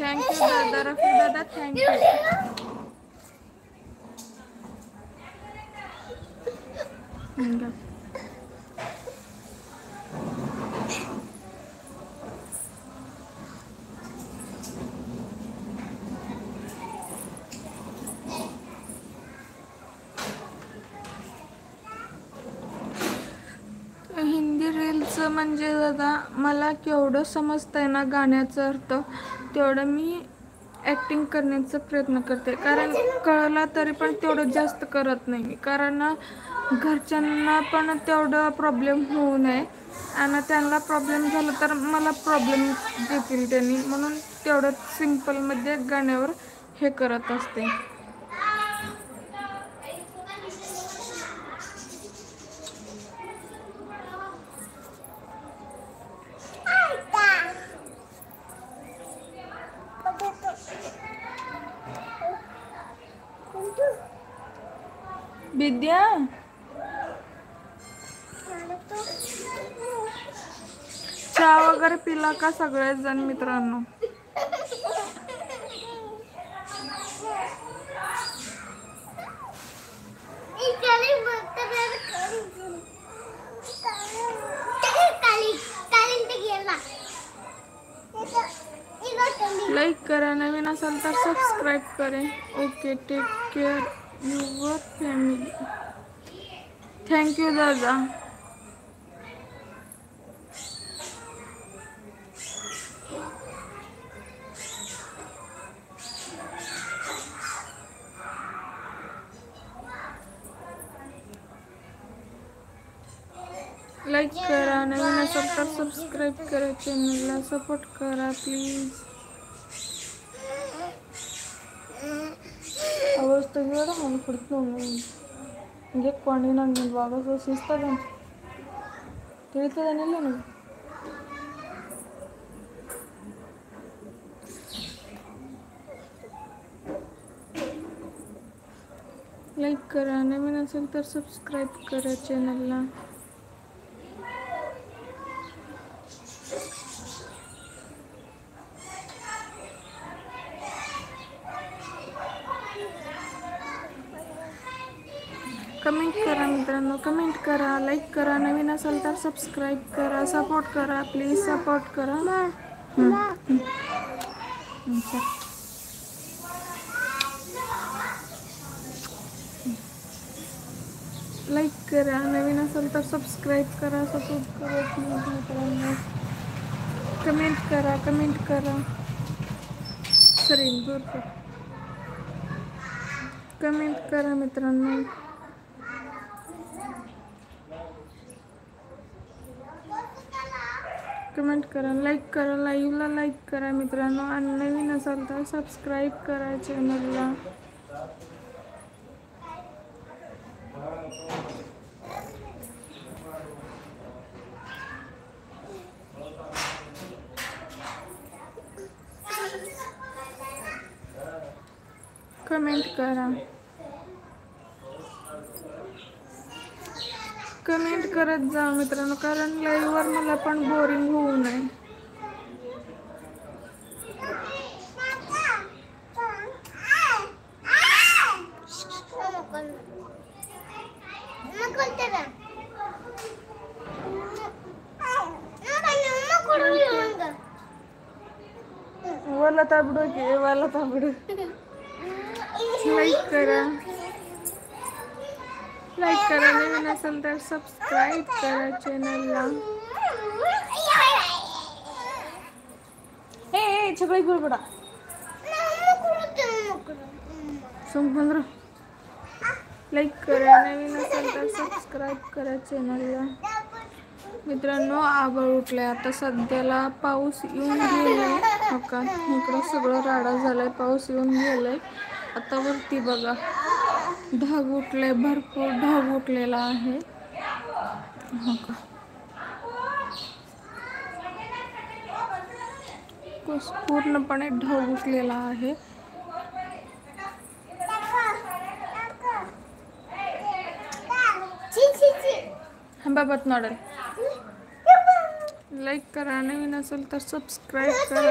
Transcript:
Thank you दादा, रफी दादा thank you. Hindi रील्सचं म्हणजे दादा मला केवढं समजतंय ना गाण्याचा अर्थ, तेवढं मी ॲक्टिंग करण्याचा प्रयत्न करते. कारण कळला तरी पण तेवढं जास्त करत नाही मी, कारण घरच्यांना पण तेवढं प्रॉब्लेम होऊ नये आणि त्यांना प्रॉब्लेम झाला तर मला प्रॉब्लेम देतील त्यांनी, म्हणून तेवढं सिम्पलमध्ये गाण्यावर हे करत असते. विद्या चहा वगैरे पिला का सगळेच जण मित्रांनो? लाईक करा, नवीन असाल तर सबस्क्राईब करें. Okay, take care your family. Thank you दादा. लाईक करा, नवीन असाल तर सबस्क्राईब करा, चॅनलला सपोर्ट करा प्लीज. ಅವಸ್ತು ಕೂಡ ಕೊಡ್ತೀನಿ ಹಿಂಗೆ ಕೊಂಡು ನಂಗೆ ಇವಾಗ ಸುಸ್ತದ ತಿಳಿತದೇನಿಲ್ಲ ನನಗೆ. लाईक करा, नवीन असेल तर सबस्क्राईब करा चॅनलला. कमेंट करा मित्रांनो, कमेंट करा, लाईक करा, नवीन असेल तर सबस्क्राईब करा, सपोर्ट करा प्लीज, सपोर्ट करा. लाईक करा, नवीन असेल तर सबस्क्राईब करा, सपोर्ट करा प्लीज मित्रांनो. कमेंट करा, कमेंट करा. सॉरी बरोबर कमेंट करा मित्रांनो. कमेंट करा, लाईक करा, लाईव्हला लाईक करा मित्रांनो, आणि नवीन असाल तर सबस्क्राईब करा चॅनलला. कमेंट करा, कमेंट करत जा मित्रांनो, कारण लाईव्हवर मला पण बोरिंग होऊ नये. वाला ताबडू की वाला ताबडू. लाईक करा, लाईक करा, नवीन असेल तर सबस्क्राईब करा चॅनलला. हे छपाई बडा संपंद्र. लाईक करा, नवीन असेल तर सबस्क्राईब करा चॅनलला. मित्रांनो आभाळ उठलंय आता, सध्याला पाऊस येऊन गेलाय. हो का, इकडं सगळं राडा झालाय, पाऊस येऊन गेलाय. आता वरती बघा ढग उठले, भरपूर ढग उठलेला आहे. हो का, पूर्णपणे ढग उठलेला आहे. बाबत नॉडल. लाईक करा, नवीन असेल तर सबस्क्राईब करा.